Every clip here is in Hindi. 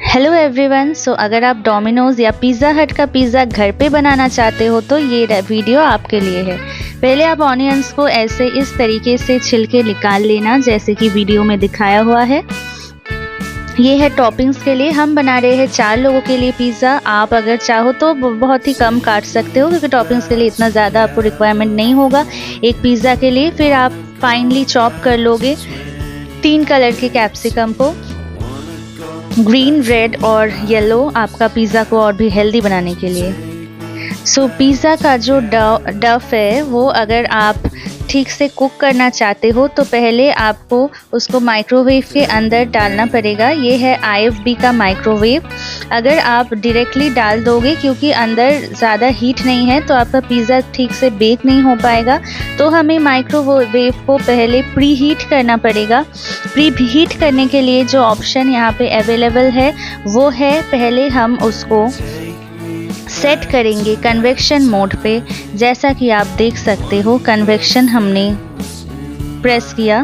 Hello everyone. अगर आप डोमिनोज़ या पिज़्ज़ा हट का पिज़्ज़ा घर पे बनाना चाहते हो तो ये वीडियो आपके लिए है। पहले आप ऑनियंस को ऐसे इस तरीके से छिलके निकाल लेना जैसे कि वीडियो में दिखाया हुआ है। ये है टॉपिंग्स के लिए। हम बना रहे हैं 4 लोगों के लिए पिज़्ज़ा। आप अगर चाहो तो बहुत ही कम काट सकते हो क्योंकि टॉपिंग्स के लिए इतना ज़्यादा आपको रिक्वायरमेंट नहीं होगा एक पिज़्ज़ा के लिए। फिर आप फाइनली चॉप कर लोगे 3 कलर के कैप्सिकम को, ग्रीन, रेड और येलो, आपका पिज़्ज़ा को और भी हेल्दी बनाने के लिए। पिज़्ज़ा का जो डफ है वो अगर आप ठीक से कुक करना चाहते हो तो पहले आपको उसको माइक्रोवेव के अंदर डालना पड़ेगा। ये है IFB का माइक्रोवेव। अगर आप डायरेक्टली डाल दोगे क्योंकि अंदर ज़्यादा हीट नहीं है तो आपका पिज़्ज़ा ठीक से बेक नहीं हो पाएगा। तो हमें माइक्रोवेव को पहले प्री हीट करना पड़ेगा। प्री हीट करने के लिए जो ऑप्शन यहाँ पे अवेलेबल है वो है, पहले हम उसको सेट करेंगे कन्वेक्शन मोड पे। जैसा कि आप देख सकते हो कन्वेक्शन हमने प्रेस किया,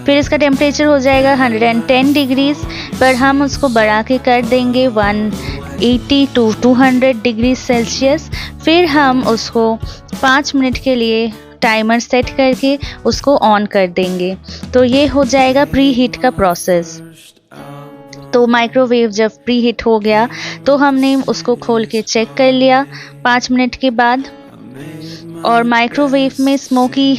फिर इसका टेम्परेचर हो जाएगा 110 डिग्रीज पर हम उसको बढ़ा के कर देंगे 180 to 200 डिग्री सेल्सियस। फिर हम उसको 5 मिनट के लिए टाइमर सेट करके उसको ऑन कर देंगे। तो ये हो जाएगा प्री हीट का प्रोसेस। तो माइक्रोवेव जब प्री हीट हो गया तो हमने उसको खोल के चेक कर लिया 5 मिनट के बाद, और माइक्रोवेव में स्मोकी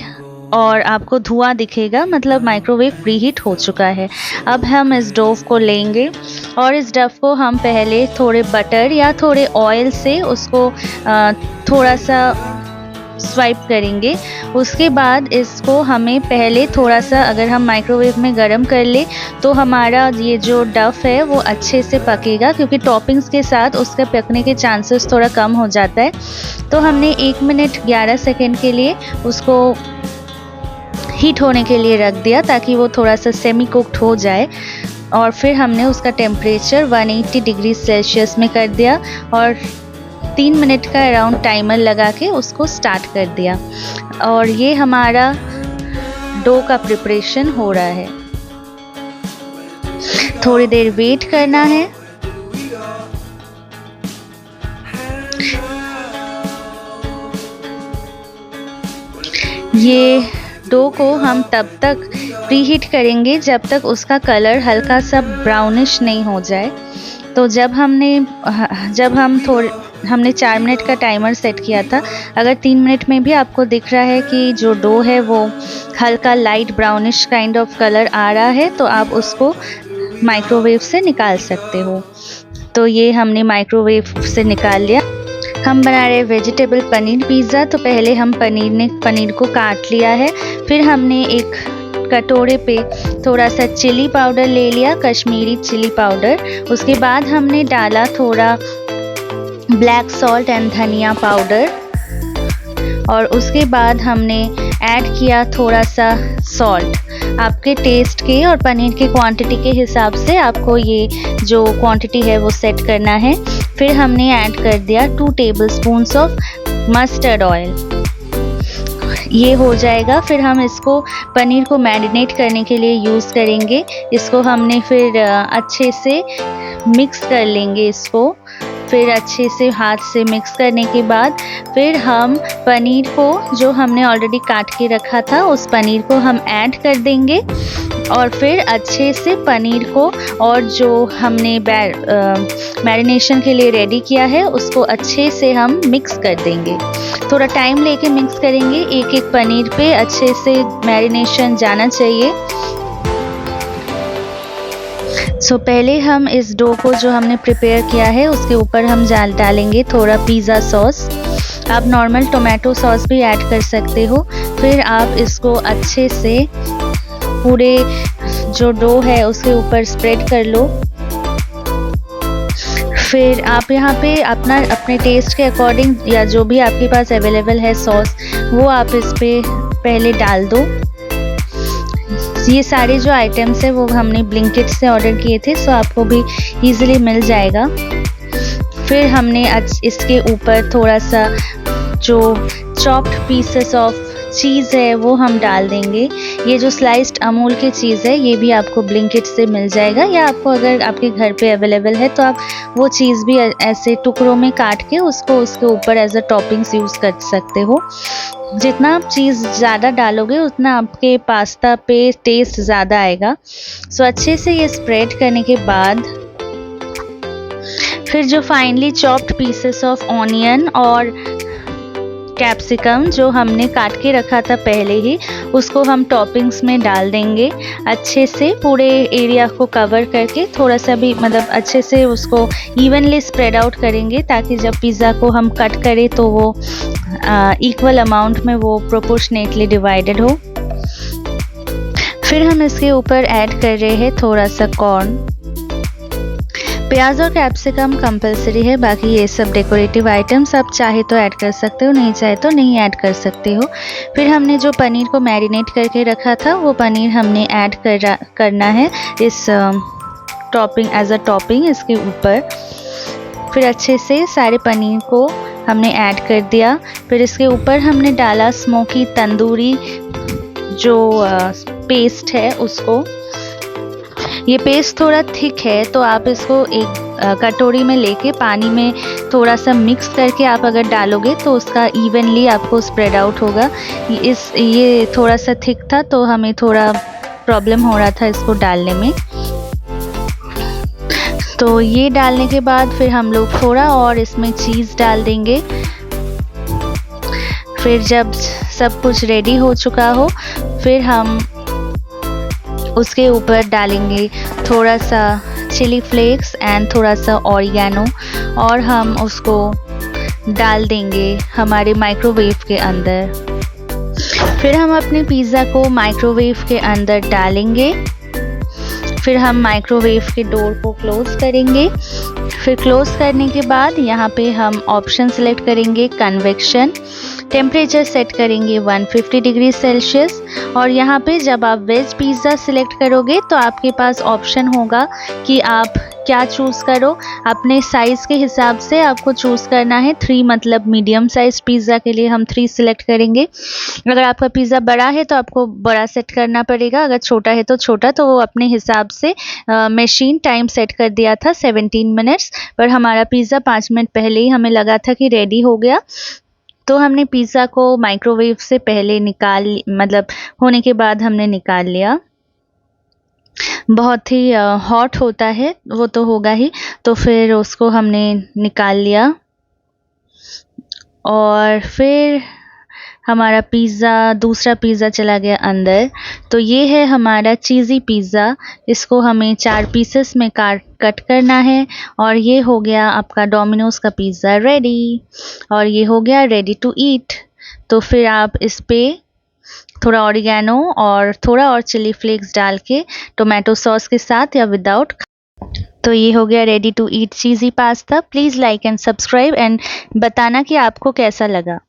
और आपको धुआं दिखेगा, मतलब माइक्रोवेव प्री हीट हो चुका है। अब हम इस डो को लेंगे और इस डफ को हम पहले थोड़े बटर या थोड़े ऑयल से उसको थोड़ा सा स्वाइप करेंगे। उसके बाद इसको हमें पहले थोड़ा सा, अगर हम माइक्रोवेव में गरम कर ले तो हमारा ये जो डफ है वो अच्छे से पकेगा क्योंकि टॉपिंग्स के साथ उसके पकने के चांसेस थोड़ा कम हो जाता है। तो हमने 1 मिनट 11 सेकेंड के लिए उसको हीट होने के लिए रख दिया ताकि वो थोड़ा सा सेमी कुक्ड हो जाए। और फिर हमने उसका टेम्परेचर 180 डिग्री सेल्सियस में कर दिया और 3 मिनट का अराउंड टाइमर लगा के उसको स्टार्ट कर दिया। और ये हमारा डो का प्रिपरेशन हो रहा है। थोड़ी देर वेट करना है। ये डो को हम तब तक प्रीहीट करेंगे जब तक उसका कलर हल्का सा ब्राउनिश नहीं हो जाए। तो जब हमने 4 मिनट का टाइमर सेट किया था, अगर 3 मिनट में भी आपको दिख रहा है कि जो डो है वो हल्का light brownish kind of colour आ रहा है तो आप उसको माइक्रोवेव से निकाल सकते हो। तो ये हमने माइक्रोवेव से निकाल लिया। हम बना रहे वेजिटेबल पनीर पिज़्ज़ा। तो पहले हम पनीर को काट लिया है। फिर हमने एक कटोरे पे थोड़ा सा चिली पाउडर ले लिया, कश्मीरी चिली पाउडर। उसके बाद हमने डाला थोड़ा ब्लैक सॉल्ट एंड धनिया पाउडर, और उसके बाद हमने ऐड किया थोड़ा सा सॉल्ट। आपके टेस्ट के और पनीर के क्वांटिटी के हिसाब से आपको ये जो क्वांटिटी है वो सेट करना है। फिर हमने ऐड कर दिया 2 टेबलस्पून्स ऑफ मस्टर्ड ऑयल। ये हो जाएगा। फिर हम इसको पनीर को मैरिनेट करने के लिए यूज़ करेंगे। इसको हमने फिर अच्छे से मिक्स कर लेंगे इसको। फिर अच्छे से हाथ से मिक्स करने के बाद फिर हम पनीर को, जो हमने ऑलरेडी काट के रखा था, उस पनीर को हम ऐड कर देंगे और फिर अच्छे से पनीर को और जो हमने मैरिनेशन के लिए रेडी किया है उसको अच्छे से हम मिक्स कर देंगे। थोड़ा टाइम लेके मिक्स करेंगे, एक एक पनीर पे अच्छे से मैरिनेशन जाना चाहिए। पहले हम इस डो को जो हमने प्रिपेयर किया है उसके ऊपर हम डालेंगे थोड़ा पिज़्ज़ा सॉस। आप नॉर्मल टोमेटो सॉस भी ऐड कर सकते हो। फिर आप इसको अच्छे से पूरे जो डो है उसके ऊपर स्प्रेड कर लो। फिर आप यहाँ पे अपने टेस्ट के अकॉर्डिंग या जो भी आपके पास अवेलेबल है सॉस वो आप इस पे पहले डाल दो। ये सारे जो आइटम्स है वो हमने ब्लिंकिट से ऑर्डर किए थे, सो आपको भी इजीली मिल जाएगा। फिर हमने इसके ऊपर थोड़ा सा जो चॉप्ड पीसेस ऑफ चीज़ है वो हम डाल देंगे। ये जो स्लाइस्ड अमूल की चीज़ है ये भी आपको ब्लिंकिट से मिल जाएगा, या आपको अगर आपके घर पे अवेलेबल है तो आप वो चीज़ भी ऐसे टुकड़ों में काट के उसको उसके ऊपर एज अ टॉपिंग्स यूज़ कर सकते हो। जितना आप चीज़ ज़्यादा डालोगे उतना आपके पास्ता पे टेस्ट ज़्यादा आएगा। सो अच्छे से ये स्प्रेड करने के बाद फिर जो finally chopped pieces of onion और कैप्सिकम जो हमने काट के रखा था पहले ही, उसको हम टॉपिंग्स में डाल देंगे। अच्छे से पूरे एरिया को कवर करके थोड़ा सा भी मतलब अच्छे से उसको इवनली स्प्रेड आउट करेंगे, ताकि जब पिज़्ज़ा को हम कट करें तो वो इक्वल अमाउंट में वो प्रोपोर्शनेटली डिवाइडेड हो। फिर हम इसके ऊपर ऐड कर रहे हैं थोड़ा सा कॉर्न। प्याज और कैप्सिकम कंपलसरी है, बाकी ये सब डेकोरेटिव आइटम्स आप चाहे तो ऐड कर सकते हो, नहीं चाहे तो नहीं ऐड कर सकते हो। फिर हमने जो पनीर को मैरिनेट करके रखा था वो पनीर हमने ऐड करना है इस टॉपिंग एज अ टॉपिंग इसके ऊपर। फिर अच्छे से सारे पनीर को हमने ऐड कर दिया। फिर इसके ऊपर हमने डाला स्मोकी तंदूरी जो पेस्ट है उसको। ये पेस्ट थोड़ा थिक है तो आप इसको एक कटोरी में लेके पानी में थोड़ा सा मिक्स करके आप अगर डालोगे तो उसका इवनली आपको स्प्रेड आउट होगा। ये थोड़ा सा थिक था तो हमें थोड़ा प्रॉब्लम हो रहा था इसको डालने में। तो ये डालने के बाद फिर हम लोग थोड़ा और इसमें चीज़ डाल देंगे। फिर जब सब कुछ रेडी हो चुका हो फिर हम उसके ऊपर डालेंगे थोड़ा सा चिली फ्लेक्स एंड थोड़ा सा ऑरिगेनो, और हम उसको डाल देंगे हमारे माइक्रोवेव के अंदर। फिर हम अपने पिज़्ज़ा को माइक्रोवेव के अंदर डालेंगे। फिर हम माइक्रोवेव के डोर को क्लोज़ करेंगे। फिर क्लोज़ करने के बाद यहाँ पे हम ऑप्शन सेलेक्ट करेंगे कन्वेक्शन, टेम्परेचर सेट करेंगे 150 डिग्री सेल्सियस। और यहाँ पे जब आप वेज पिज़्ज़ा सिलेक्ट करोगे तो आपके पास ऑप्शन होगा कि आप क्या चूज़ करो। अपने साइज़ के हिसाब से आपको चूज़ करना है 3, मतलब मीडियम साइज़ पिज़्ज़ा के लिए हम 3 सिलेक्ट करेंगे। अगर आपका पिज़्ज़ा बड़ा है तो आपको बड़ा सेट करना पड़ेगा, अगर छोटा है तो छोटा। तो वो अपने हिसाब से मशीन टाइम सेट कर दिया था 17 मिनट्स, पर हमारा पिज़्ज़ा 5 मिनट पहले ही हमें लगा था कि रेडी हो गया। तो हमने पिज़्ज़ा को माइक्रोवेव से पहले मतलब होने के बाद हमने निकाल लिया। बहुत ही हॉट होता है वो तो होगा ही, तो फिर उसको हमने निकाल लिया। और फिर हमारा पिज़्ज़ा दूसरा पिज़्ज़ा चला गया अंदर। तो ये है हमारा चीज़ी पिज़्ज़ा, इसको हमें 4 पीसेस में कट करना है। और ये हो गया आपका डोमिनोज़ का पिज़्ज़ा रेडी, और ये हो गया रेडी टू ईट। तो फिर आप इस पे थोड़ा ऑरिगेनो और थोड़ा और चिली फ्लेक्स डाल के टोमेटो सॉस के साथ या विदाउट। तो ये हो गया ready to eat cheesy pasta. Please like and subscribe and बताना कि आपको कैसा लगा।